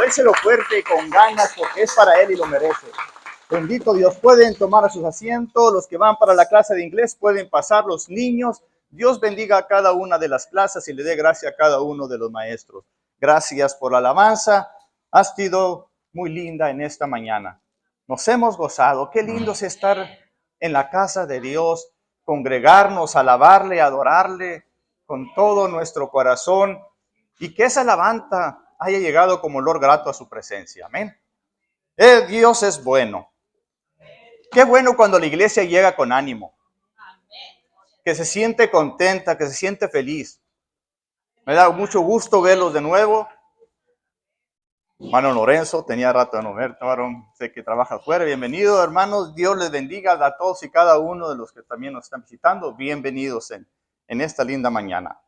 déselo fuerte y con ganas porque es para Él y lo merece. Bendito Dios. Pueden tomar sus asientos. Los que van para la clase de inglés pueden pasar. Los niños, Dios bendiga a cada una de las clases y le dé gracia a cada uno de los maestros. Gracias por la alabanza. Has sido muy linda en esta mañana. Nos hemos gozado. Qué lindo es estar en la casa de Dios, congregarnos, alabarle, adorarle con todo nuestro corazón y que esa alabanza haya llegado como olor grato a su presencia. Amén. Dios es bueno. Qué bueno cuando la iglesia llega con ánimo, que se siente contenta, que se siente feliz. Me da mucho gusto verlos de nuevo. Hermano Lorenzo, tenía rato de no ver, sé que trabaja afuera. Bienvenido, hermanos. Dios les bendiga a todos y cada uno de los que también nos están visitando. Bienvenidos en esta linda mañana.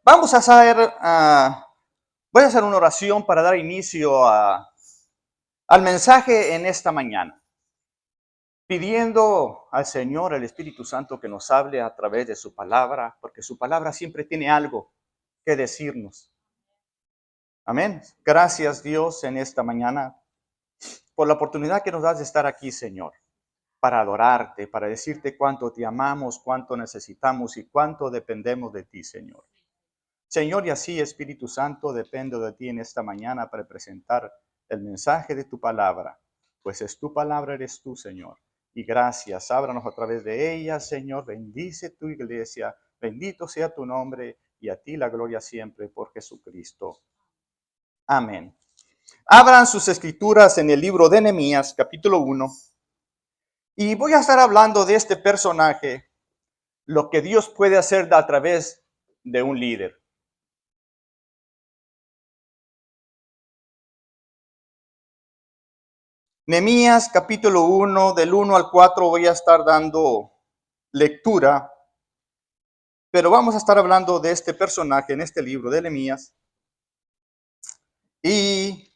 Vamos a hacer, voy a hacer una oración para dar inicio al mensaje en esta mañana, pidiendo al Señor, el Espíritu Santo, que nos hable a través de su palabra, porque su palabra siempre tiene algo que decirnos. Amén. Gracias, Dios, en esta mañana por la oportunidad que nos das de estar aquí, Señor, para adorarte, para decirte cuánto te amamos, cuánto necesitamos y cuánto dependemos de ti, Señor. Señor, y así, Espíritu Santo, dependo de ti en esta mañana para presentar el mensaje de tu palabra, pues es tu palabra, eres tú, Señor. Y gracias, ábranos a través de ella, Señor. Bendice tu iglesia, bendito sea tu nombre y a ti la gloria siempre por Jesucristo. Amén. Abran sus escrituras en el libro de Nehemías, capítulo 1. Y voy a estar hablando de este personaje, lo que Dios puede hacer a través de un líder. Nehemías capítulo 1, del 1 al 4 voy a estar dando lectura, pero vamos a estar hablando de este personaje en este libro de Nehemías. Y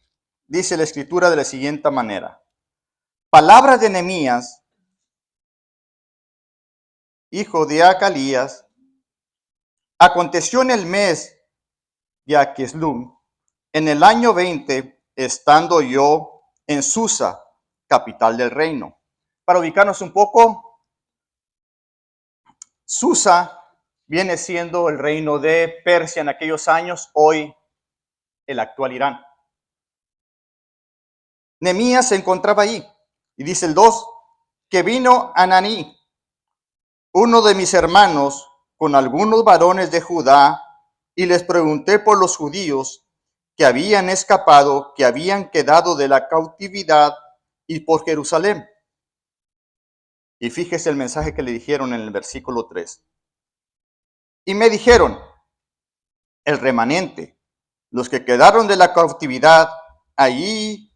dice la escritura de la siguiente manera: palabras de Nehemías, hijo de Acalías, aconteció en el mes de Aqueslum, en el año 20, estando yo en Susa, capital del reino. Para ubicarnos un poco, Susa viene siendo el reino de Persia en aquellos años, hoy el actual Irán. Nehemías se encontraba allí, y dice el 2, que vino Ananí, uno de mis hermanos, con algunos varones de Judá, y les pregunté por los judíos que habían escapado, que habían quedado de la cautividad, y por Jerusalén. Y fíjese el mensaje que le dijeron en el versículo 3. Y me dijeron, el remanente, los que quedaron de la cautividad allí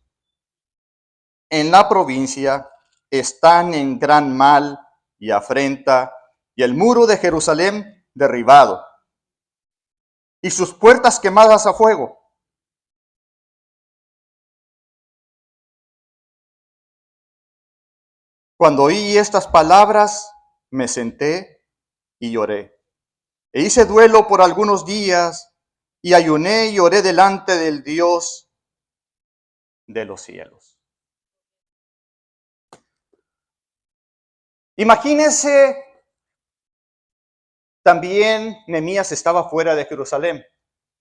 en la provincia, están en gran mal y afrenta, y el muro de Jerusalén derribado, y sus puertas quemadas a fuego. Cuando oí estas palabras, me senté y lloré. E hice duelo por algunos días, y ayuné y oré delante del Dios de los cielos. Imagínense, también Nehemías estaba fuera de Jerusalén.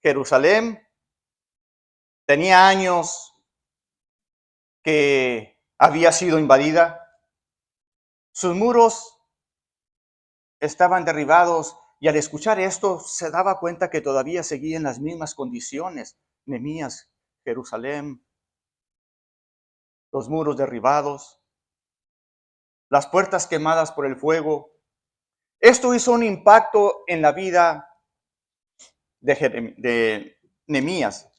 Jerusalén tenía años que había sido invadida. Sus muros estaban derribados y al escuchar esto se daba cuenta que todavía seguía en las mismas condiciones. Nehemías, Jerusalén, los muros derribados, las puertas quemadas por el fuego. Esto hizo un impacto en la vida de Nehemías.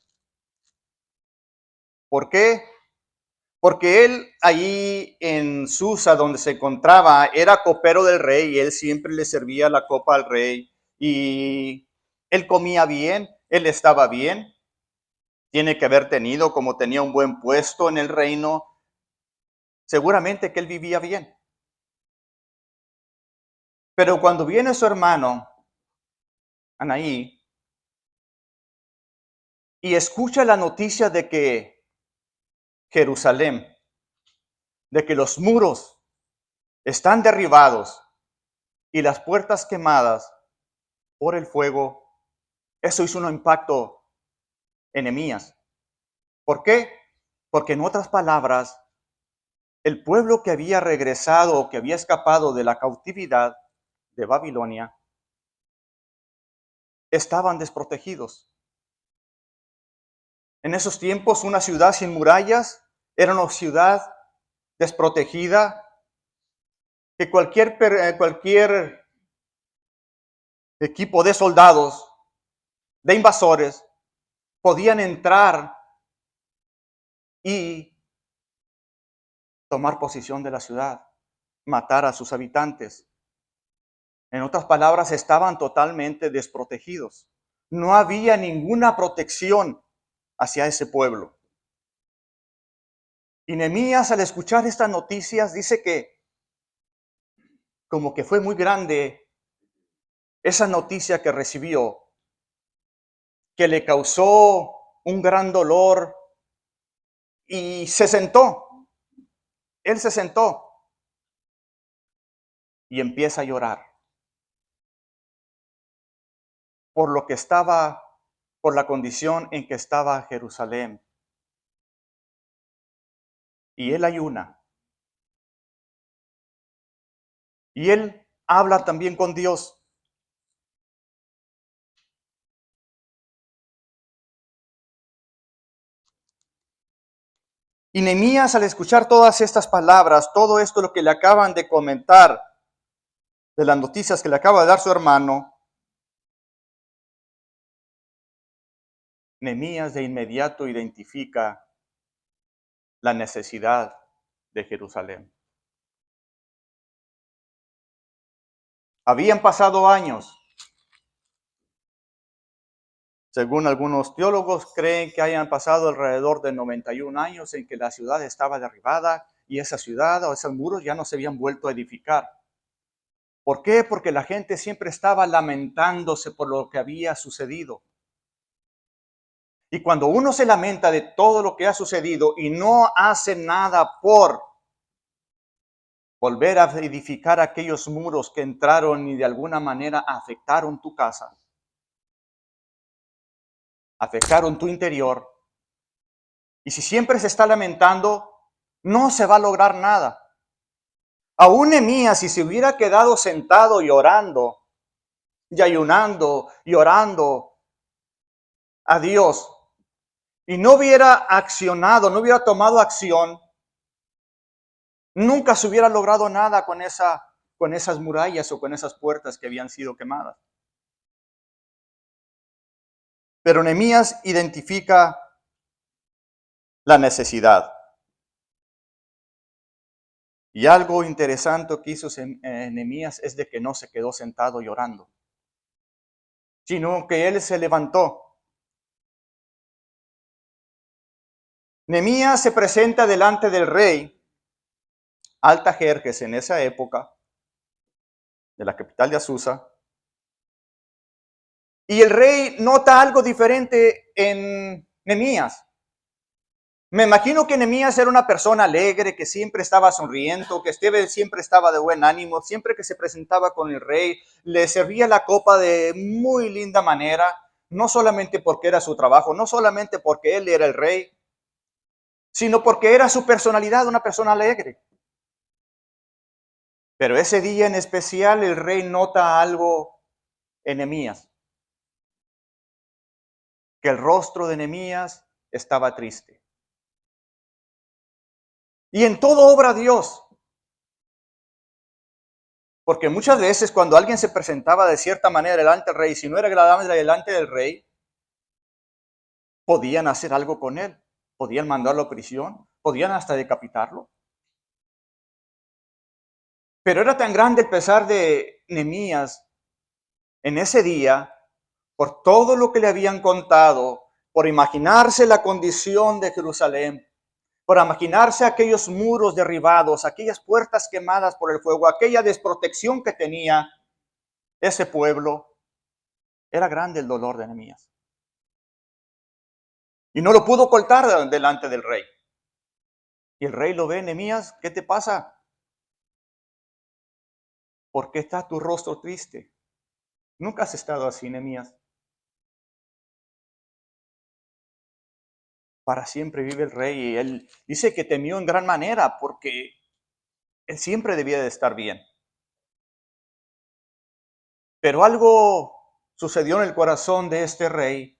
¿Por qué? Porque él allí en Susa, donde se encontraba, era copero del rey y él siempre le servía la copa al rey. Y él comía bien, él estaba bien. Tiene que haber tenido, como tenía un buen puesto en el reino, seguramente que él vivía bien. Pero cuando viene su hermano, Anaí, y escucha la noticia de que Jerusalén, de que los muros están derribados y las puertas quemadas por el fuego, eso hizo un impacto en Nehemías. ¿Por qué? Porque en otras palabras, el pueblo que había regresado o que había escapado de la cautividad de Babilonia estaban desprotegidos. En esos tiempos, una ciudad sin murallas era una ciudad desprotegida que cualquier equipo de soldados, de invasores, podían entrar y tomar posesión de la ciudad, matar a sus habitantes. En otras palabras, estaban totalmente desprotegidos. No había ninguna protección hacia ese pueblo. Y Nehemías, al escuchar estas noticias, dice que como que fue muy grande esa noticia que recibió, que le causó un gran dolor y se sentó. Él se sentó y empieza a llorar por lo que estaba, por la condición en que estaba Jerusalén. Y él ayuna. Y él habla también con Dios. Y Nehemías, al escuchar todas estas palabras, todo esto lo que le acaban de comentar, de las noticias que le acaba de dar su hermano, Nehemías de inmediato identifica la necesidad de Jerusalén. Habían pasado años. Según algunos teólogos, creen que hayan pasado alrededor de 91 años en que la ciudad estaba derribada y esa ciudad o esos muros ya no se habían vuelto a edificar. ¿Por qué? Porque la gente siempre estaba lamentándose por lo que había sucedido. Y cuando uno se lamenta de todo lo que ha sucedido y no hace nada por volver a edificar aquellos muros que entraron y de alguna manera afectaron tu casa, afectaron tu interior, y si siempre se está lamentando, no se va a lograr nada. Aún Nehemías, si se hubiera quedado sentado llorando y ayunando y orando a Dios y no hubiera accionado, no hubiera tomado acción, nunca se hubiera logrado nada con esas murallas o con esas puertas que habían sido quemadas. Pero Nehemías identifica la necesidad. Y algo interesante que hizo Nehemías es de que no se quedó sentado llorando, sino que él se levantó. Nehemías se presenta delante del rey Altajerjes en esa época, de la capital de Azusa, y el rey nota algo diferente en Nehemías. Me imagino que Nehemías era una persona alegre, que siempre estaba sonriendo, que siempre estaba de buen ánimo, siempre que se presentaba con el rey, le servía la copa de muy linda manera, no solamente porque era su trabajo, no solamente porque él era el rey, sino porque era su personalidad, una persona alegre. Pero ese día en especial el rey nota algo en Nehemías, que el rostro de Nehemías estaba triste. Y en todo obra Dios. Porque muchas veces cuando alguien se presentaba de cierta manera delante del rey, si no era agradable delante del rey, podían hacer algo con él. Podían mandarlo a prisión, podían hasta decapitarlo. Pero era tan grande el pesar de Nehemías en ese día, por todo lo que le habían contado, por imaginarse la condición de Jerusalén, por imaginarse aquellos muros derribados, aquellas puertas quemadas por el fuego, aquella desprotección que tenía ese pueblo, era grande el dolor de Nehemías. Y no lo pudo ocultar delante del rey. Y el rey lo ve, Nehemías, ¿qué te pasa? ¿Por qué está tu rostro triste? Nunca has estado así, Nehemías. Para siempre vive el rey. Y él dice que temió en gran manera porque él siempre debía de estar bien. Pero algo sucedió en el corazón de este rey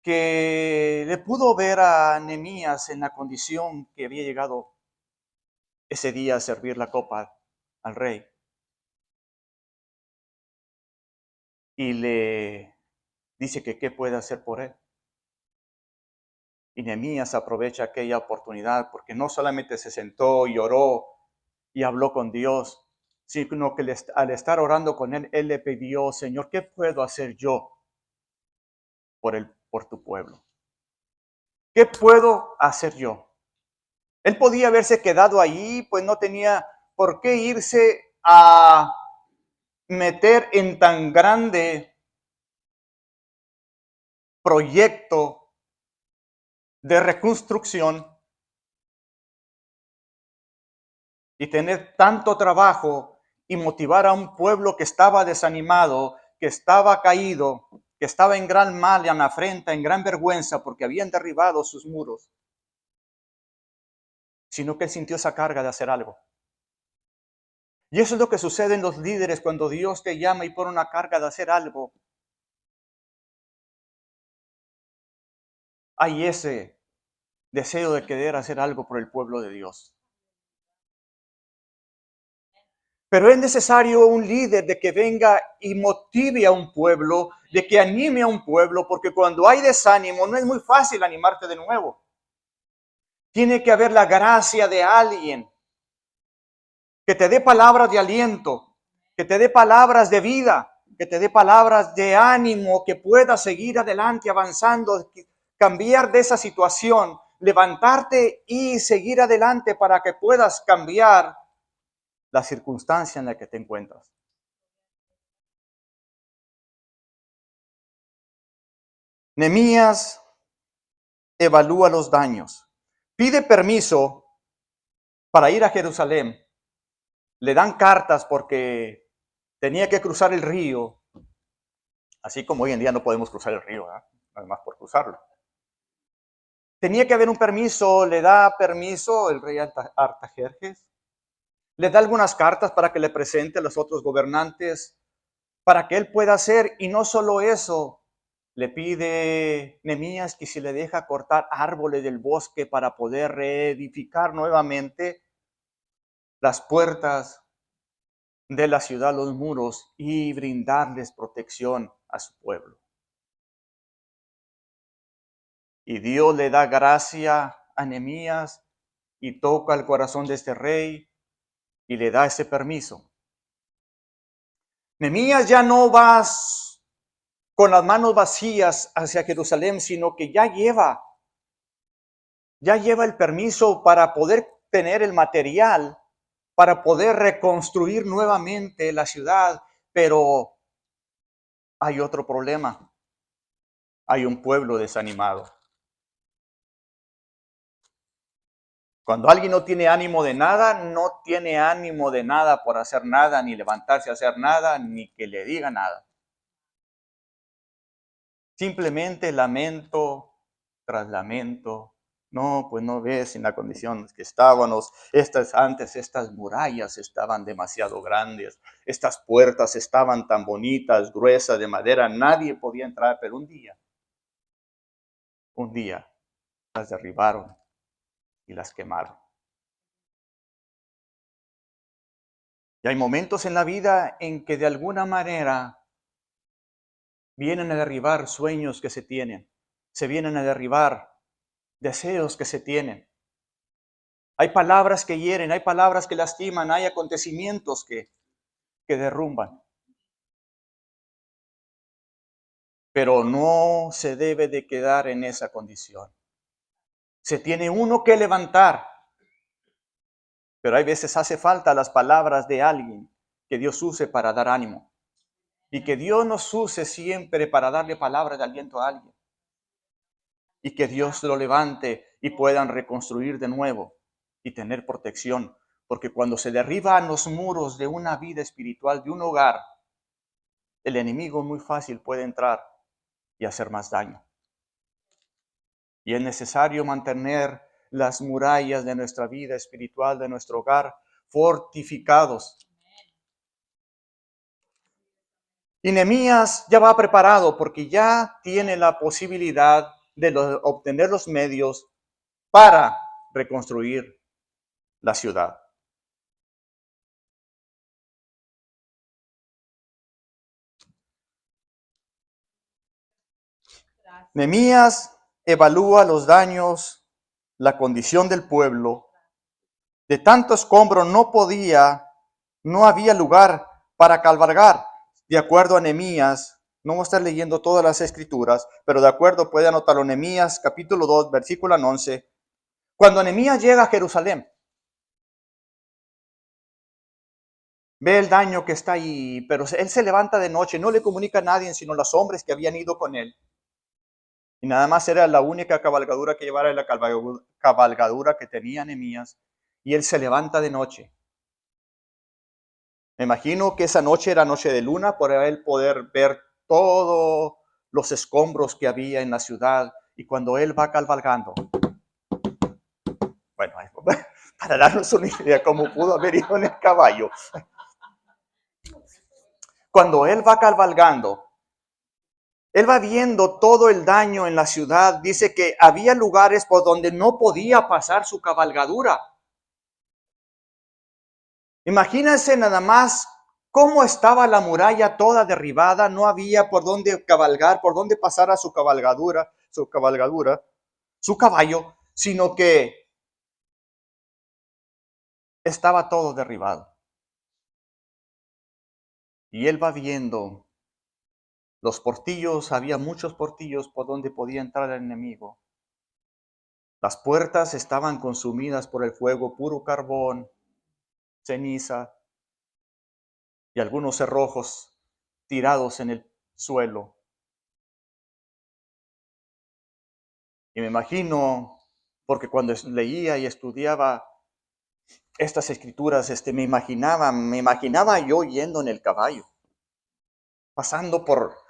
que le pudo ver a Nehemías en la condición que había llegado ese día a servir la copa al rey. Y le dice que qué puede hacer por él. Y Nehemías aprovecha aquella oportunidad porque no solamente se sentó y oró y habló con Dios, sino que al estar orando con él le pidió, Señor, ¿qué puedo hacer yo por tu pueblo? ¿Qué puedo hacer yo? Él podía haberse quedado ahí, pues no tenía por qué irse a meter en tan grande proyecto de reconstrucción y tener tanto trabajo y motivar a un pueblo que estaba desanimado, que estaba caído, que estaba en gran mal, en afrenta, en gran vergüenza porque habían derribado sus muros, sino que él sintió esa carga de hacer algo. Y eso es lo que sucede en los líderes cuando Dios te llama y pone una carga de hacer algo. Hay ese deseo de querer hacer algo por el pueblo de Dios. Pero es necesario un líder de que venga y motive a un pueblo, de que anime a un pueblo, porque cuando hay desánimo no es muy fácil animarte de nuevo. Tiene que haber la gracia de alguien que te dé palabras de aliento, que te dé palabras de vida, que te dé palabras de ánimo, que puedas seguir adelante, avanzando, cambiar de esa situación, levantarte y seguir adelante para que puedas cambiar la circunstancia en la que te encuentras. Nehemías evalúa los daños, pide permiso para ir a Jerusalén, le dan cartas porque tenía que cruzar el río, así como hoy en día no podemos cruzar el río, ¿verdad? Además por cruzarlo. Tenía que haber un permiso, le da permiso el rey Artajerjes, le da algunas cartas para que le presente a los otros gobernantes, para que él pueda hacer, y no solo eso, le pide Nehemías que si le deja cortar árboles del bosque para poder reedificar nuevamente las puertas de la ciudad, los muros, y brindarles protección a su pueblo. Y Dios le da gracia a Nehemías y toca el corazón de este rey y le da ese permiso. Nehemías ya no va con las manos vacías hacia Jerusalén, sino que ya lleva el permiso para poder tener el material, para poder reconstruir nuevamente la ciudad, pero hay otro problema. Hay un pueblo desanimado. Cuando alguien no tiene ánimo de nada, no tiene ánimo de nada por hacer nada, ni levantarse a hacer nada, ni que le diga nada. Simplemente lamento tras lamento. No, pues no ves en la condición que estábamos. Antes estas murallas estaban demasiado grandes. Estas puertas estaban tan bonitas, gruesas, de madera. Nadie podía entrar, pero un día las derribaron y las quemaron. Y hay momentos en la vida en que de alguna manera vienen a derribar sueños que se tienen. Se vienen a derribar deseos que se tienen. Hay palabras que hieren, hay palabras que lastiman, hay acontecimientos que derrumban. Pero no se debe de quedar en esa condición. Se tiene uno que levantar, pero hay veces hace falta las palabras de alguien que Dios use para dar ánimo. Y que Dios nos use siempre para darle palabras de aliento a alguien. y que Dios lo levante y puedan reconstruir de nuevo y tener protección. Porque cuando se derriban los muros de una vida espiritual, de un hogar, el enemigo muy fácil puede entrar y hacer más daño. Y es necesario mantener las murallas de nuestra vida espiritual, de nuestro hogar, fortificados. Y Nehemías ya va preparado porque ya tiene la posibilidad de obtener los medios para reconstruir la ciudad. Nehemías evalúa los daños, la condición del pueblo. De tanto escombro no había lugar para cabalgar. De acuerdo a Nehemías, no voy a estar leyendo todas las escrituras, pero de acuerdo, puede anotarlo, Nehemías capítulo 2, versículo 11. Cuando Nehemías llega a Jerusalén, ve el daño que está ahí, pero él se levanta de noche, no le comunica a nadie, sino a los hombres que habían ido con él. Y nada más era la única cabalgadura que llevara, la cabalgadura que tenía Nehemías. Y él se levanta de noche. Me imagino que esa noche era noche de luna para él poder ver todos los escombros que había en la ciudad. Y cuando él va cabalgando, bueno, para darnos una idea cómo pudo haber ido en el caballo. Cuando él va cabalgando, él va viendo todo el daño en la ciudad. Dice que había lugares por donde no podía pasar su cabalgadura. Imagínense nada más cómo estaba la muralla toda derribada. No había por dónde cabalgar, por dónde pasar a su cabalgadura, su caballo, sino que estaba todo derribado. Y él va viendo los portillos, había muchos portillos por donde podía entrar el enemigo. Las puertas estaban consumidas por el fuego, puro carbón, ceniza y algunos cerrojos tirados en el suelo. Y me imagino, porque cuando leía y estudiaba estas escrituras, me imaginaba yo yendo en el caballo, pasando por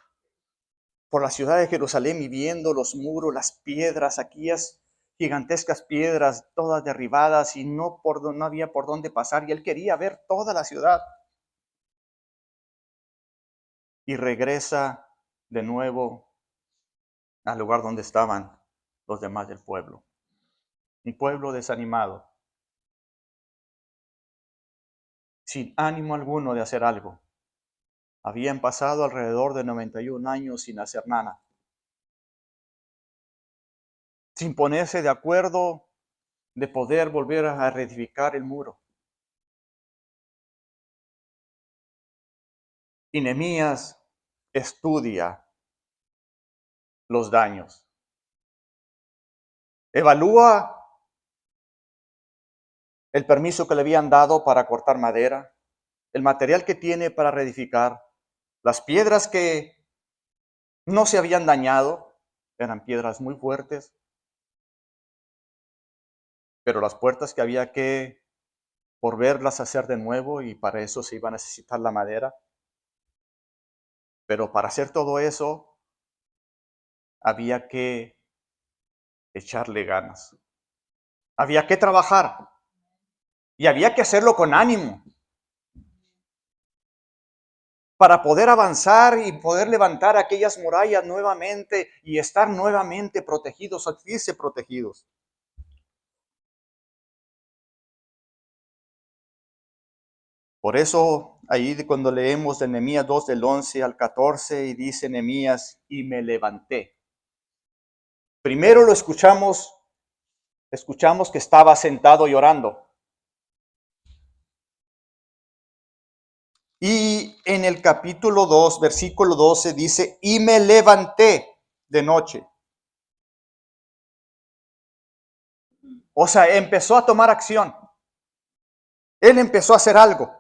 la ciudad de Jerusalén y viendo los muros, las piedras, aquellas gigantescas piedras, todas derribadas y no había por dónde pasar. Y él quería ver toda la ciudad. Y regresa de nuevo al lugar donde estaban los demás del pueblo. Un pueblo desanimado, sin ánimo alguno de hacer algo. Habían pasado alrededor de 91 años sin hacer nada, sin ponerse de acuerdo de poder volver a reedificar el muro. Y Nehemías estudia los daños, evalúa el permiso que le habían dado para cortar madera, el material que tiene para reedificar, las piedras que no se habían dañado, eran piedras muy fuertes, pero las puertas que había que volverlas a hacer de nuevo y para eso se iba a necesitar la madera. Pero para hacer todo eso había que echarle ganas, había que trabajar y había que hacerlo con ánimo para poder avanzar y poder levantar aquellas murallas nuevamente y estar nuevamente protegidos, sentirse protegidos. Por eso, ahí cuando leemos de Nehemías 2, del 11 al 14, y dice Nehemías, y me levanté. Primero lo escuchamos que estaba sentado llorando. Y en el capítulo 2, versículo 12, dice, y me levanté de noche. O sea, empezó a tomar acción. Él empezó a hacer algo.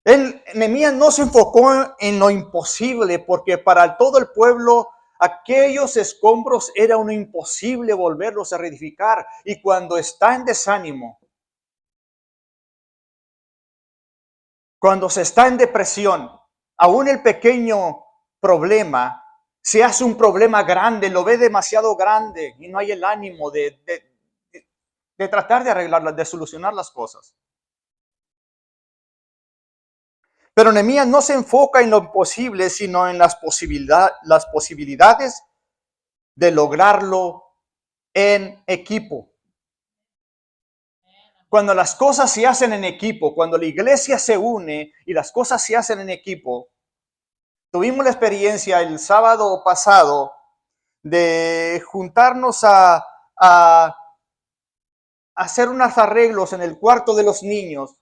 Nehemías no se enfocó en lo imposible, porque para todo el pueblo aquellos escombros era un imposible volverlos a reedificar. Y cuando está en desánimo, cuando se está en depresión, aún el pequeño problema se hace un problema grande, lo ve demasiado grande y no hay el ánimo de tratar de arreglarlas, de solucionar las cosas. Pero Nehemías no se enfoca en lo imposible, sino en las posibilidades de lograrlo en equipo. Cuando las cosas se hacen en equipo, cuando la iglesia se une y las cosas se hacen en equipo, tuvimos la experiencia el sábado pasado de juntarnos a hacer unos arreglos en el cuarto de los niños,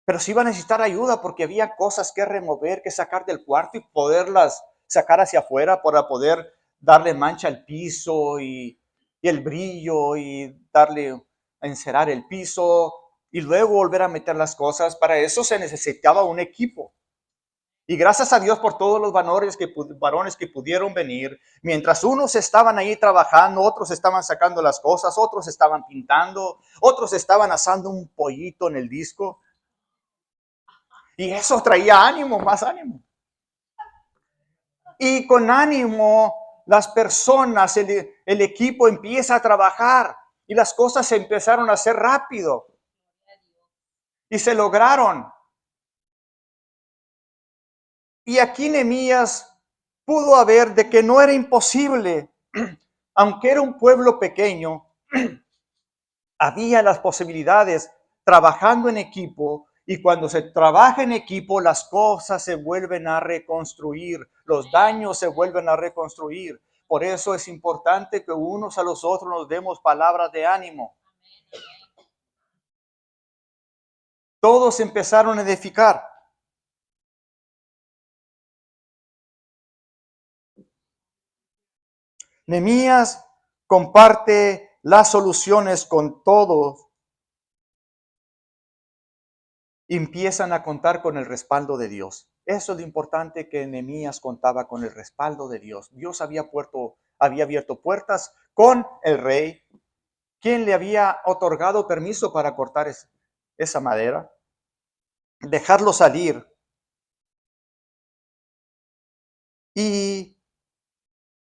pero se iba a necesitar ayuda porque había cosas que remover, que sacar del cuarto y poderlas sacar hacia afuera para poder darle mancha al piso y el brillo y darle a encerar el piso y luego volver a meter las cosas. Para eso se necesitaba un equipo. Y gracias a Dios por todos los varones que pudieron venir. Mientras unos estaban ahí trabajando, otros estaban sacando las cosas, otros estaban pintando, otros estaban asando un pollito en el disco. Y eso traía ánimo, más ánimo. Y con ánimo, las personas, el equipo empieza a trabajar y las cosas se empezaron a hacer rápido. Y se lograron. Y aquí Nehemías pudo haber de que no era imposible, aunque era un pueblo pequeño, había las posibilidades trabajando en equipo. Y cuando se trabaja en equipo, las cosas se vuelven a reconstruir, los daños se vuelven a reconstruir. Por eso es importante que unos a los otros nos demos palabras de ánimo. Todos empezaron a edificar. Nehemías comparte las soluciones con todos. Empiezan a contar con el respaldo de Dios. Eso es lo importante, que Nehemías contaba con el respaldo de Dios. Dios había abierto puertas con el rey, quien le había otorgado permiso para cortar esa madera, dejarlo salir. ¿Y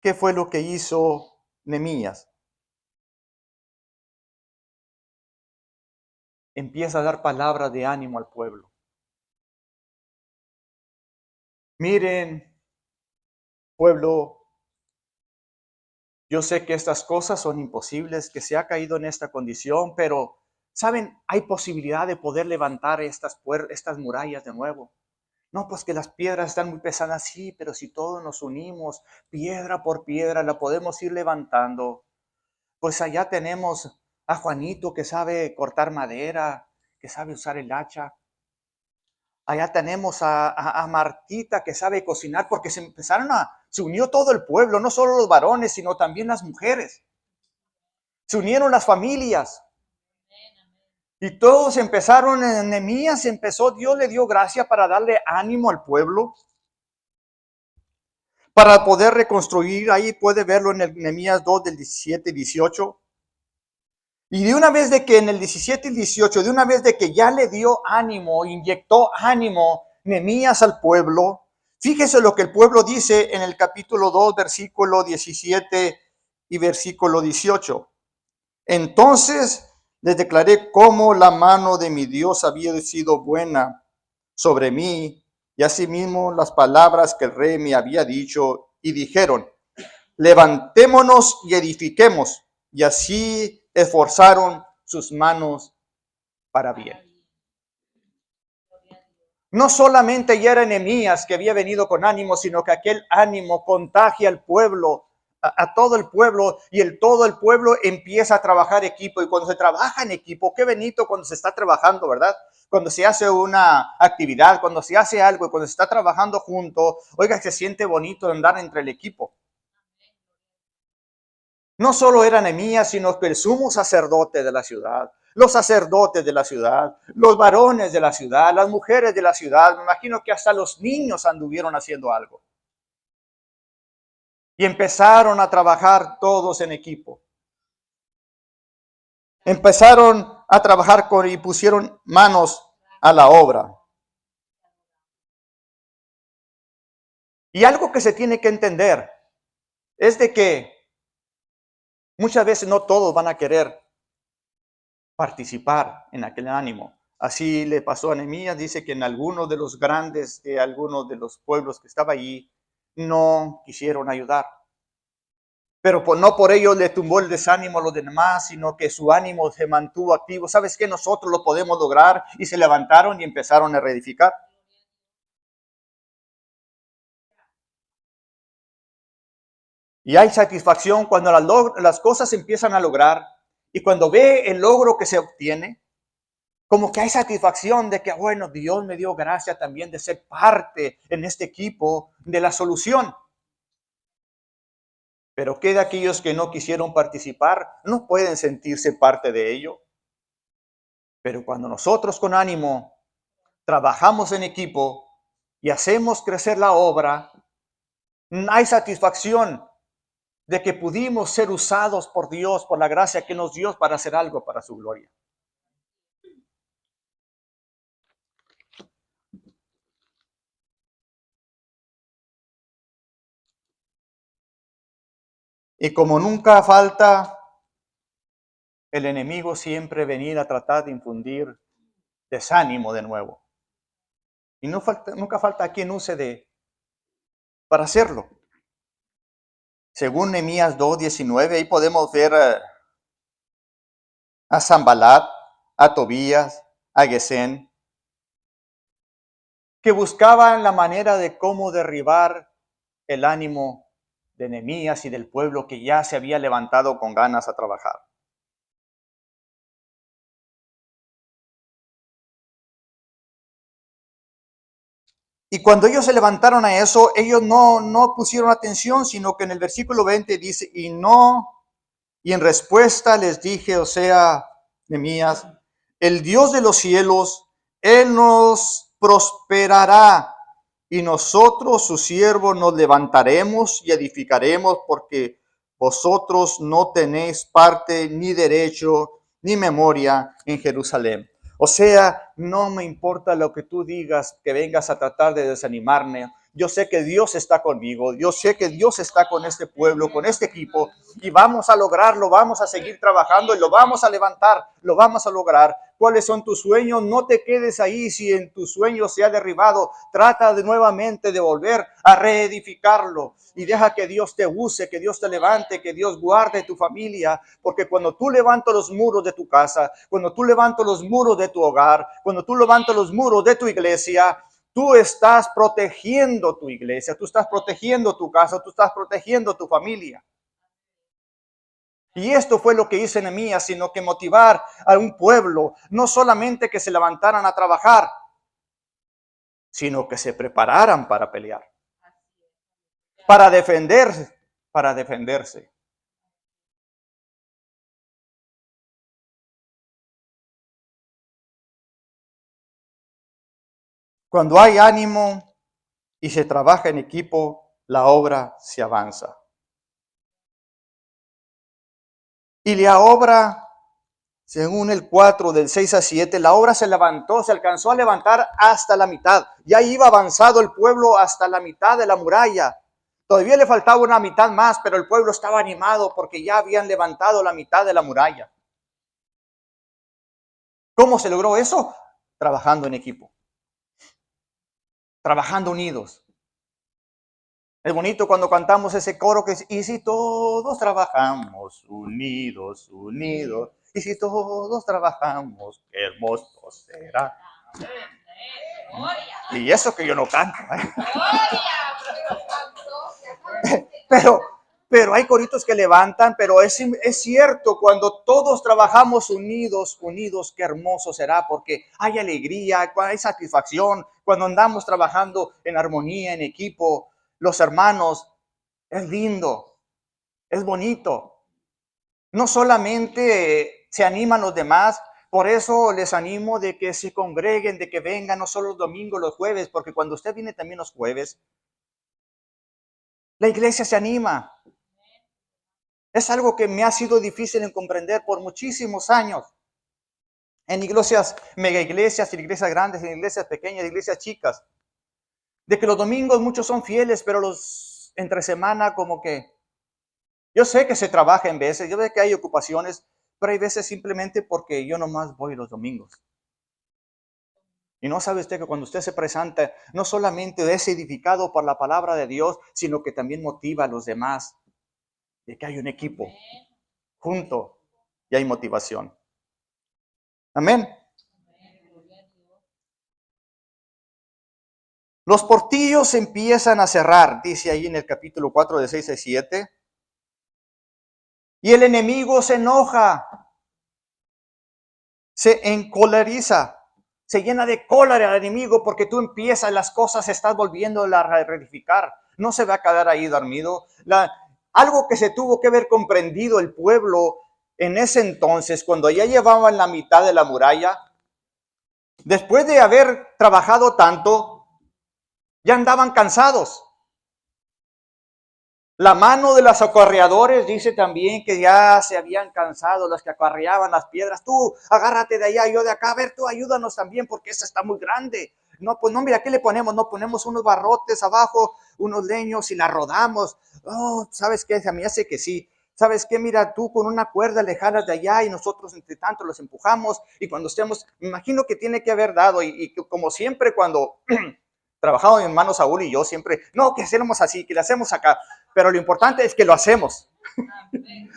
qué fue lo que hizo Nehemías? Empieza a dar palabras de ánimo al pueblo. Miren, pueblo, yo sé que estas cosas son imposibles, que se ha caído en esta condición, pero, ¿saben? Hay posibilidad de poder levantar estas murallas de nuevo. No, pues que las piedras están muy pesadas, sí, pero si todos nos unimos, piedra por piedra, la podemos ir levantando. Pues allá tenemos a Juanito que sabe cortar madera, que sabe usar el hacha. Allá tenemos a Martita que sabe cocinar, porque se unió todo el pueblo, no solo los varones, sino también las mujeres. Se unieron las familias. Y todos empezaron, en Nehemías empezó, Dios le dio gracia para darle ánimo al pueblo, para poder reconstruir. Ahí puede verlo en el Nehemías 2 del 17 y 18. Y de una vez de que en el 17 y 18, de una vez de que ya le dio ánimo, inyectó ánimo Nehemías al pueblo, fíjese lo que el pueblo dice en el capítulo 2, versículo 17 y versículo 18. Entonces les declaré cómo la mano de mi Dios había sido buena sobre mí, y asimismo las palabras que el rey me había dicho, y dijeron: levantémonos y edifiquemos. Y así esforzaron sus manos para bien. No solamente ya era Nehemías que había venido con ánimo, sino que aquel ánimo contagia al pueblo, a todo el pueblo, y todo el pueblo empieza a trabajar equipo. Y cuando se trabaja en equipo, qué bonito cuando se está trabajando, ¿verdad? Cuando se hace una actividad, cuando se hace algo y cuando se está trabajando junto, oiga, se siente bonito andar entre el equipo. No solo era Nehemías, sino que el sumo sacerdote de la ciudad, los sacerdotes de la ciudad, los varones de la ciudad, las mujeres de la ciudad. Me imagino que hasta los niños anduvieron haciendo algo. Y empezaron a trabajar todos en equipo. Empezaron a trabajar y pusieron manos a la obra. Y algo que se tiene que entender es de que muchas veces no todos van a querer participar en aquel ánimo. Así le pasó a Nehemías, dice que en algunos de los grandes, de algunos de los pueblos que estaba allí, no quisieron ayudar. Pero no por ello le tumbó el desánimo a los demás, sino que su ánimo se mantuvo activo. ¿Sabes qué? Nosotros lo podemos lograr. Y se levantaron y empezaron a reedificar. Y hay satisfacción cuando las cosas se empiezan a lograr y cuando ve el logro que se obtiene, como que hay satisfacción de que, bueno, Dios me dio gracia también de ser parte en este equipo de la solución. Pero ¿qué de aquellos que no quisieron participar? No pueden sentirse parte de ello. Pero cuando nosotros con ánimo trabajamos en equipo y hacemos crecer la obra, hay satisfacción de que pudimos ser usados por Dios, por la gracia que nos dio para hacer algo para su gloria. Y como nunca falta el enemigo siempre venir a tratar de infundir desánimo de nuevo. Y nunca falta quien use para hacerlo. Según Nehemías 2:19, ahí podemos ver a Sanballat, a Tobías, a Gesén, que buscaban la manera de cómo derribar el ánimo de Nehemías y del pueblo que ya se había levantado con ganas a trabajar. Y cuando ellos se levantaron a eso, ellos no pusieron atención, sino que en el versículo 20 dice, y en respuesta les dije, o sea, Nehemías, el Dios de los cielos, Él nos prosperará, y nosotros, sus siervos, nos levantaremos y edificaremos, porque vosotros no tenéis parte, ni derecho, ni memoria en Jerusalén. O sea, no me importa lo que tú digas, que vengas a tratar de desanimarme. Yo sé que Dios está conmigo, yo sé que Dios está con este pueblo, con este equipo, y vamos a lograrlo, vamos a seguir trabajando y lo vamos a levantar, lo vamos a lograr. ¿Cuáles son tus sueños? No te quedes ahí si en tus sueños se ha derribado. Trata de nuevamente de volver a reedificarlo y deja que Dios te use, que Dios te levante, que Dios guarde tu familia, porque cuando tú levantas los muros de tu casa, cuando tú levantas los muros de tu hogar, cuando tú levantas los muros de tu iglesia, tú estás protegiendo tu iglesia, tú estás protegiendo tu casa, tú estás protegiendo tu familia. Y esto fue lo que hizo Nehemías, sino que motivar a un pueblo, no solamente que se levantaran a trabajar, sino que se prepararan para pelear, para defenderse, para defenderse. Cuando hay ánimo y se trabaja en equipo, la obra se avanza. Y la obra, según el 4, del 6 a 7, la obra se levantó, se alcanzó a levantar hasta la mitad. Ya iba avanzado el pueblo hasta la mitad de la muralla. Todavía le faltaba una mitad más, pero el pueblo estaba animado porque ya habían levantado la mitad de la muralla. ¿Cómo se logró eso? Trabajando en equipo. Trabajando unidos. Es bonito cuando cantamos ese coro que es, y si todos trabajamos unidos, unidos, y si todos trabajamos, qué hermoso será. Y eso que yo no canto. Pero hay coritos que levantan, pero es cierto, cuando todos trabajamos unidos, qué hermoso será, porque hay alegría, hay satisfacción, cuando andamos trabajando en armonía, en equipo, los hermanos, es lindo, es bonito. No solamente se animan los demás, Por eso les animo de que se congreguen, de que vengan no solo los domingos, los jueves, porque cuando usted viene también los jueves, la iglesia se anima. Es algo que me ha sido difícil en comprender por muchísimos años. En iglesias, mega iglesias, en iglesias grandes, en iglesias pequeñas, en iglesias chicas. De que los domingos muchos son fieles, pero los entre semana como que... Yo sé que se trabaja en veces, yo sé que hay ocupaciones, pero hay veces simplemente porque yo nomás voy los domingos. Y no sabe usted que cuando usted se presenta, no solamente es edificado por la palabra de Dios, sino que también motiva a los demás de que hay un equipo junto y hay motivación. Amén. Los portillos empiezan a cerrar, dice ahí en el capítulo 4 de 6 a 7. Y el enemigo se enoja, se encoleriza, se llena de cólera al enemigo porque tú empiezas, las cosas se están volviendo a reedificar. No se va a quedar ahí dormido. Algo que se tuvo que haber comprendido el pueblo en ese entonces, cuando ya llevaban la mitad de la muralla, después de haber trabajado tanto, ya andaban cansados. La mano de los acarreadores dice también que ya se habían cansado, los que acarreaban las piedras. Tú, agárrate de allá, yo de acá. A ver, tú ayúdanos también porque esta está muy grande. No, pues no, mira, ¿qué le ponemos? No, ponemos unos barrotes abajo, unos leños y la rodamos. Oh, ¿sabes qué? A mí hace que sí. ¿Sabes qué? Mira, tú con una cuerda le jalas de allá y nosotros entre tanto los empujamos y cuando estemos, me imagino que tiene que haber dado y como siempre cuando trabajaba mi hermano Saúl y yo siempre, no, que hacemos así, que le hacemos acá. Pero lo importante es que lo hacemos.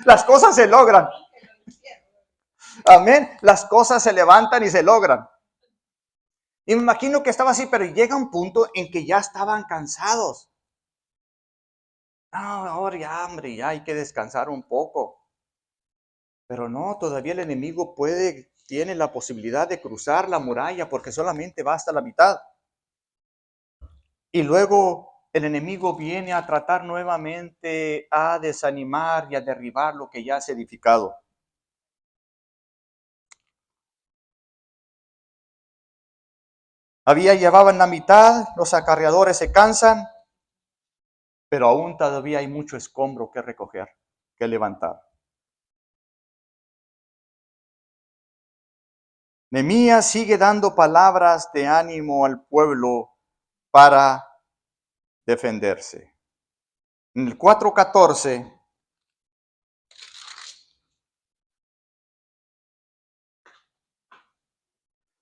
Las cosas se logran. Amén. Las cosas se levantan y se logran. Y me imagino que estaba así, pero llega un punto en que ya estaban cansados. No, ahora ya, hombre, ya hay que descansar un poco. Pero no, todavía el enemigo tiene la posibilidad de cruzar la muralla porque solamente va hasta la mitad. Y luego el enemigo viene a tratar nuevamente a desanimar y a derribar lo que ya se ha edificado. Llevaban la mitad, los acarreadores se cansan, pero aún todavía hay mucho escombro que recoger, que levantar. Nehemías sigue dando palabras de ánimo al pueblo para defenderse. En el 4:14,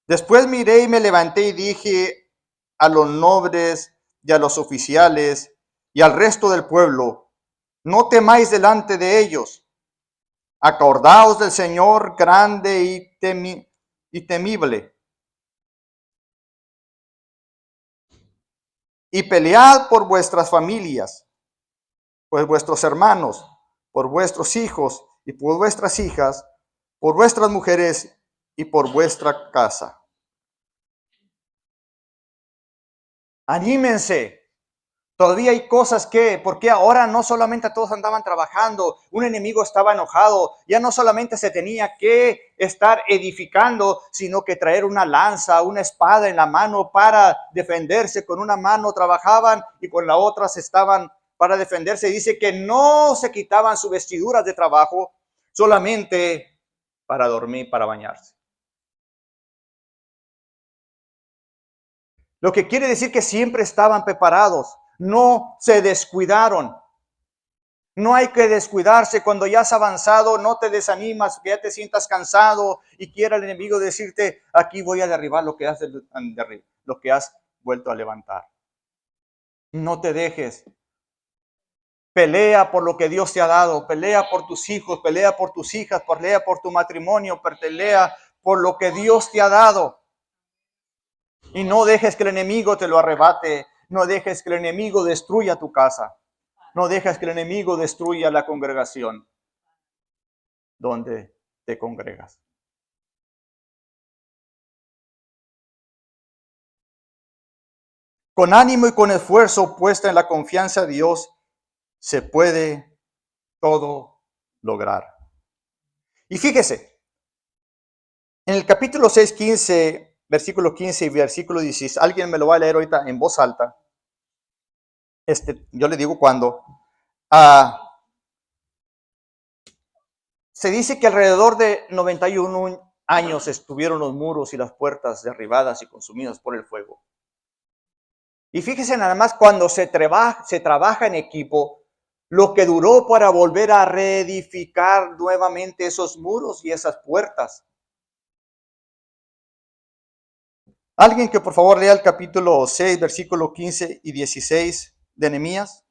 después miré y me levanté y dije a los nobles y a los oficiales y al resto del pueblo, no temáis delante de ellos, acordaos del Señor grande y temible, y pelead por vuestras familias, por vuestros hermanos, por vuestros hijos y por vuestras hijas, por vuestras mujeres y por vuestra casa. Anímense. Todavía hay cosas porque ahora no solamente todos andaban trabajando, un enemigo estaba enojado, ya no solamente se tenía que estar edificando, sino que traer una lanza, una espada en la mano para defenderse. Con una mano trabajaban y con la otra se estaban para defenderse. Dice que no se quitaban sus vestiduras de trabajo solamente para dormir, para bañarse. Lo que quiere decir que siempre estaban preparados. No se descuidaron. No hay que descuidarse cuando ya has avanzado, no te desanimas, que ya te sientas cansado y quiera el enemigo decirte, aquí voy a derribar lo que has vuelto a levantar. No te dejes. Pelea por lo que Dios te ha dado, pelea por tus hijos, pelea por tus hijas, pelea por tu matrimonio, pelea por lo que Dios te ha dado. Y no dejes que el enemigo te lo arrebate, no dejes que el enemigo destruya tu casa. No dejes que el enemigo destruya la congregación donde te congregas. Con ánimo y con esfuerzo puesta en la confianza de Dios, se puede todo lograr. Y fíjese, En el capítulo 6, 15, versículo 15 y versículo 16, alguien me lo va a leer ahorita en voz alta. Yo le digo cuando. Se dice que alrededor de 91 años estuvieron los muros y las puertas derribadas y consumidas por el fuego. Y fíjese nada más cuando se trabaja en equipo, lo que duró para volver a reedificar nuevamente esos muros y esas puertas. Alguien que por favor lea el capítulo 6, versículo 15 y 16 de Nehemías.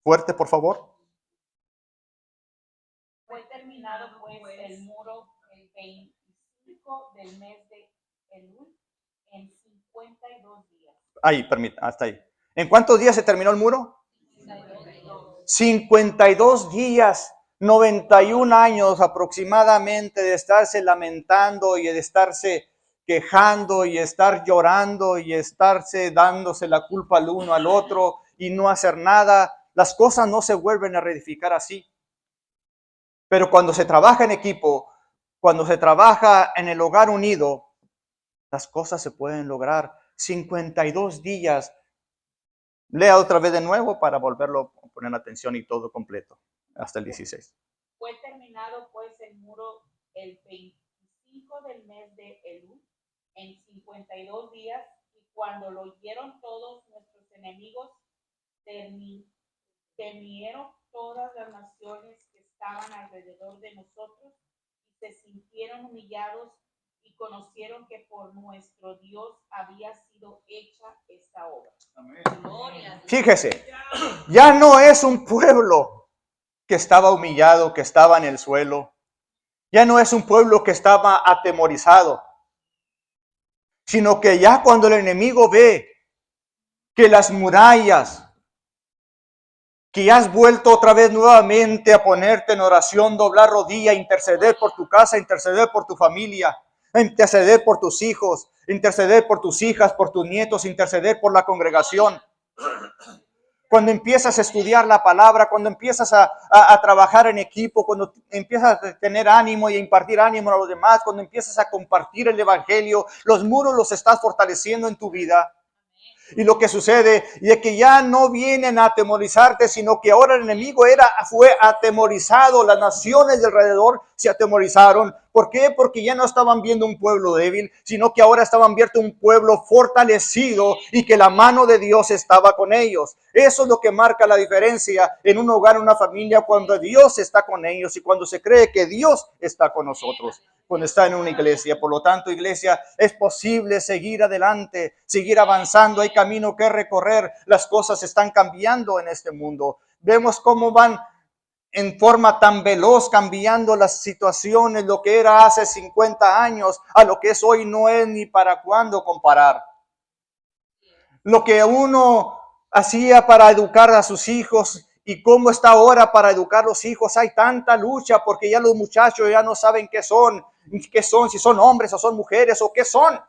Fuerte, por favor. Fue terminado pues el muro el 25 del mes de Elul en 52 días. Ahí, permita, hasta ahí. ¿En cuántos días se terminó el muro? 52 días, 91 años aproximadamente de estarse lamentando y de estarse quejando y estar llorando y estarse dándose la culpa al uno al otro y no hacer nada. Las cosas no se vuelven a reedificar así. Pero cuando se trabaja en equipo, cuando se trabaja en el hogar unido, las cosas se pueden lograr. 52 días. Lea otra vez de nuevo para volverlo a poner atención y todo completo, hasta el 16. Fue terminado pues el muro el 25 del mes de Elul en 52 días, y cuando lo oyeron todos nuestros enemigos, temieron todas las naciones que estaban alrededor de nosotros y se sintieron humillados y conocieron que por nuestro Dios había sido hecha esta obra. Amén. Fíjese, ya no es un pueblo que estaba humillado, que estaba en el suelo. Ya no es un pueblo que estaba atemorizado, sino que ya cuando el enemigo ve que las murallas, que has vuelto otra vez nuevamente a ponerte en oración, doblar rodilla, interceder por tu casa, interceder por tu familia, interceder por tus hijos, interceder por tus hijas, por tus nietos, interceder por la congregación. Cuando empiezas a estudiar la palabra, cuando empiezas a trabajar en equipo, cuando empiezas a tener ánimo y a impartir ánimo a los demás, cuando empiezas a compartir el evangelio, los muros los estás fortaleciendo en tu vida. Y lo que sucede es que ya no vienen a atemorizarte, sino que ahora el enemigo fue atemorizado. Las naciones de alrededor se atemorizaron. ¿Por qué? Porque ya no estaban viendo un pueblo débil, sino que ahora estaban viendo un pueblo fortalecido y que la mano de Dios estaba con ellos. Eso es lo que marca la diferencia en un hogar, en una familia, cuando Dios está con ellos y cuando se cree que Dios está con nosotros, cuando está en una iglesia. Por lo tanto, iglesia, es posible seguir adelante, seguir avanzando. Hay camino que recorrer. Las cosas están cambiando en este mundo. Vemos cómo van en forma tan veloz cambiando las situaciones. Lo que era hace 50 años a lo que es hoy no es ni para cuándo comparar. Lo que uno hacía para educar a sus hijos y cómo está ahora para educar a los hijos. Hay tanta lucha porque ya los muchachos ya no saben qué son, si son hombres o son mujeres o qué son.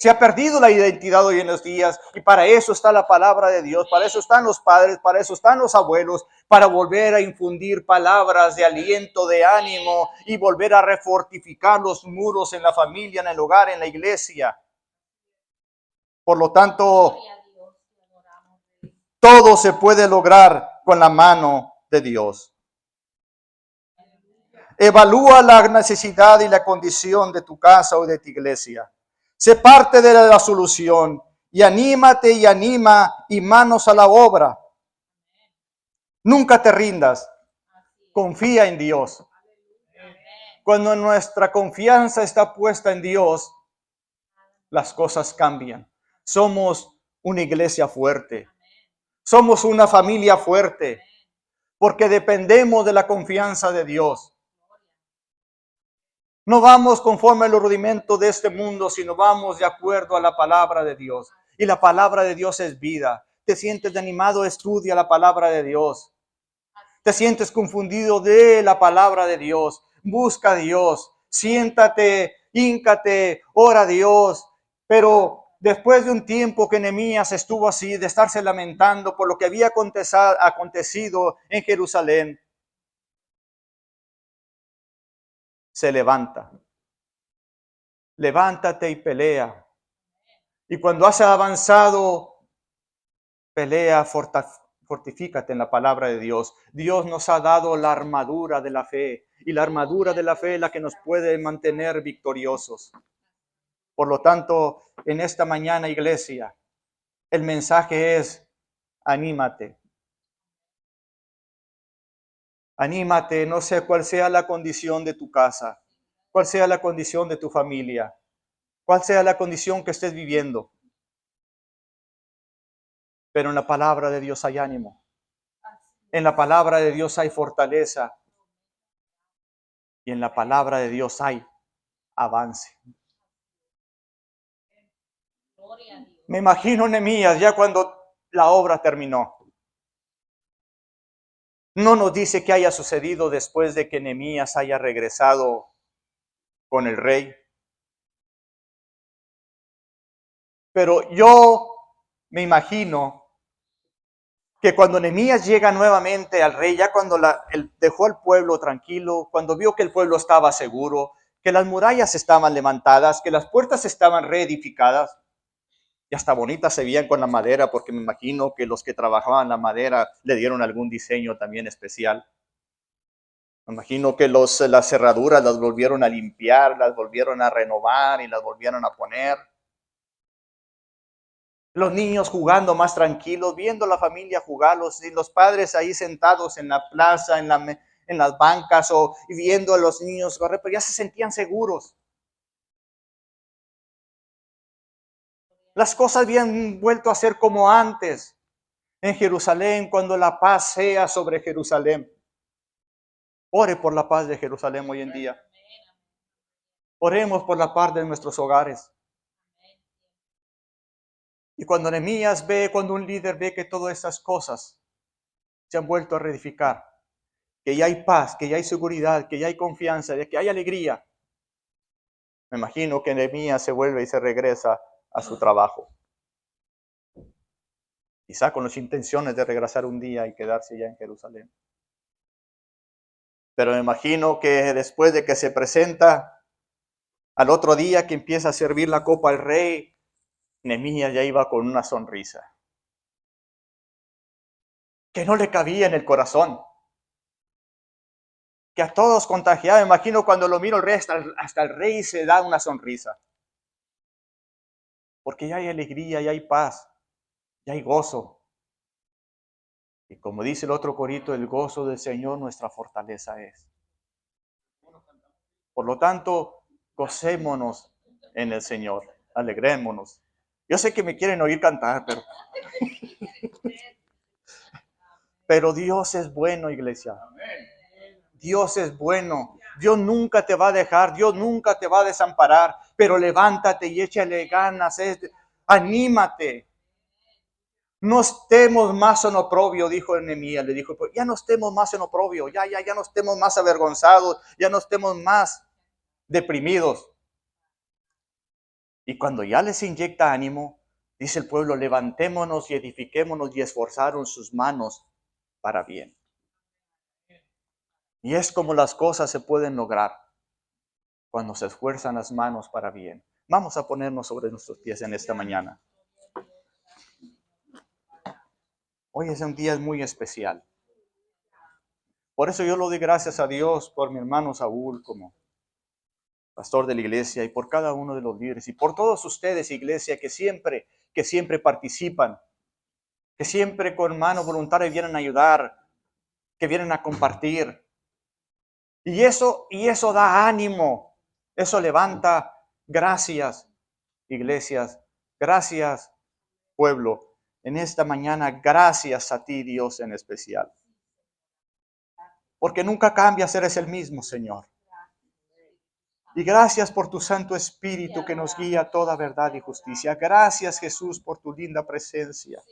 Se ha perdido la identidad hoy en los días y para eso está la palabra de Dios, para eso están los padres, para eso están los abuelos, para volver a infundir palabras de aliento, de ánimo y volver a refortificar los muros en la familia, en el hogar, en la iglesia. Por lo tanto, todo se puede lograr con la mano de Dios. Evalúa la necesidad y la condición de tu casa o de tu iglesia. Sé parte de la solución y anímate y anima y manos a la obra. Nunca te rindas. Confía en Dios. Cuando nuestra confianza está puesta en Dios, las cosas cambian. Somos una iglesia fuerte. Somos una familia fuerte. Porque dependemos de la confianza de Dios. No vamos conforme a los rudimentos de este mundo, sino vamos de acuerdo a la palabra de Dios. Y la palabra de Dios es vida. Te sientes animado, estudia la palabra de Dios. Te sientes confundido de la palabra de Dios. Busca a Dios. Siéntate, híncate, ora a Dios. Pero después de un tiempo que Nehemías estuvo así, de estarse lamentando por lo que había acontecido en Jerusalén, se levanta Levántate y pelea. Y cuando has avanzado, pelea, fortifícate en la palabra de Dios. Dios nos ha dado la armadura de la fe. Y la armadura de la fe es la que nos puede mantener victoriosos. Por lo tanto, en esta mañana, iglesia, el mensaje es: anímate. Anímate, no sé cuál sea la condición de tu casa, cuál sea la condición de tu familia, cuál sea la condición que estés viviendo. Pero en la palabra de Dios hay ánimo. En la palabra de Dios hay fortaleza. Y en la palabra de Dios hay avance. Me imagino Nehemías ya cuando la obra terminó. No nos dice qué haya sucedido después de que Nehemías haya regresado con el rey. Pero yo me imagino que cuando Nehemías llega nuevamente al rey, ya cuando él dejó al pueblo tranquilo, cuando vio que el pueblo estaba seguro, que las murallas estaban levantadas, que las puertas estaban reedificadas, y hasta bonitas se veían con la madera, porque me imagino que los que trabajaban la madera le dieron algún diseño también especial. Me imagino que las cerraduras las volvieron a limpiar, las volvieron a renovar y las volvieron a poner. Los niños jugando más tranquilos, viendo la familia jugar, y los padres ahí sentados en la plaza, en las bancas, y viendo a los niños correr, pero ya se sentían seguros. Las cosas habían vuelto a ser como antes en Jerusalén, cuando la paz sea sobre Jerusalén. Ore por la paz de Jerusalén hoy en día. Oremos por la paz de nuestros hogares. Y cuando Nehemías ve, cuando un líder ve que todas estas cosas se han vuelto a reedificar, que ya hay paz, que ya hay seguridad, que ya hay confianza, que hay alegría, me imagino que Nehemías se vuelve y se regresa a su trabajo. Quizá con las intenciones de regresar un día y quedarse ya en Jerusalén. Pero me imagino que después de que se presenta, al otro día que empieza a servir la copa al rey, Nehemías ya iba con una sonrisa que no le cabía en el corazón, que a todos contagiaba. Me imagino cuando lo miro el rey, hasta el rey se da una sonrisa, porque ya hay alegría, ya hay paz, ya hay gozo. Y como dice el otro corito, el gozo del Señor nuestra fortaleza es. Por lo tanto, gocémonos en el Señor, alegrémonos. Yo sé que me quieren oír cantar, pero Dios es bueno, iglesia. Dios es bueno. Dios nunca te va a dejar, Dios nunca te va a desamparar, pero levántate y échale ganas, anímate. No estemos más en oprobio, dijo Nehemías, le dijo, ya no estemos más en oprobio, ya no estemos más avergonzados, ya no estemos más deprimidos. Y cuando ya les inyecta ánimo, dice el pueblo, levantémonos y edifiquémonos, y esforzaron sus manos para bien. Y es como las cosas se pueden lograr cuando se esfuerzan las manos para bien. Vamos a ponernos sobre nuestros pies en esta mañana. Hoy es un día muy especial. Por eso yo le doy gracias a Dios por mi hermano Saúl como pastor de la iglesia, y por cada uno de los líderes, y por todos ustedes, iglesia, que siempre participan, que siempre con mano voluntaria vienen a ayudar, que vienen a compartir. Y eso da ánimo, eso levanta. Gracias, iglesias, gracias, pueblo. En esta mañana, gracias a ti, Dios, en especial. Porque nunca cambias, eres el mismo, Señor. Y gracias por tu Santo Espíritu que nos guía a toda verdad y justicia. Gracias, Jesús, por tu linda presencia.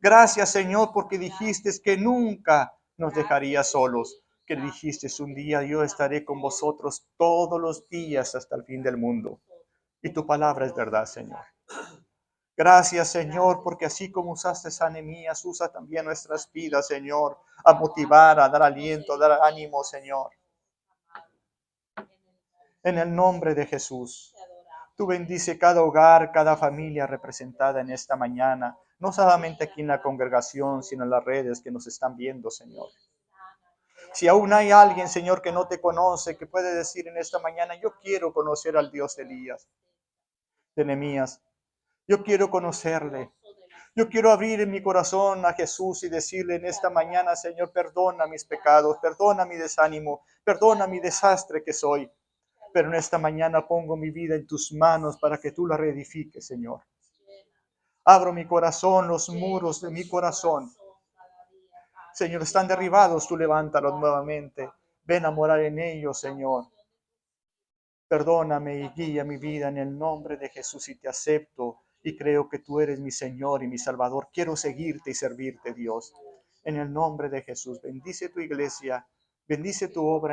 Gracias, Señor, porque dijiste que nunca nos dejarías solos. Que dijiste un día, yo estaré con vosotros todos los días hasta el fin del mundo. Y tu palabra es verdad, Señor. Gracias, Señor, porque así como usaste a Nehemías, usa también nuestras vidas, Señor, a motivar, a dar aliento, a dar ánimo, Señor. En el nombre de Jesús. Tú bendice cada hogar, cada familia representada en esta mañana, no solamente aquí en la congregación, sino en las redes que nos están viendo, Señor. Si aún hay alguien, Señor, que no te conoce, que puede decir en esta mañana, yo quiero conocer al Dios de Elías, de Nehemías. Yo quiero conocerle. Yo quiero abrir mi corazón a Jesús y decirle en esta mañana, Señor, perdona mis pecados, perdona mi desánimo, perdona mi desastre que soy. Pero en esta mañana pongo mi vida en tus manos para que tú la reedifiques, Señor. Abro mi corazón, los muros de mi corazón. Señor, están derribados, tú levántalos nuevamente. Ven a morar en ellos, Señor. Perdóname y guía mi vida en el nombre de Jesús y te acepto y creo que tú eres mi Señor y mi Salvador. Quiero seguirte y servirte, Dios. En el nombre de Jesús, bendice tu iglesia, bendice tu obra.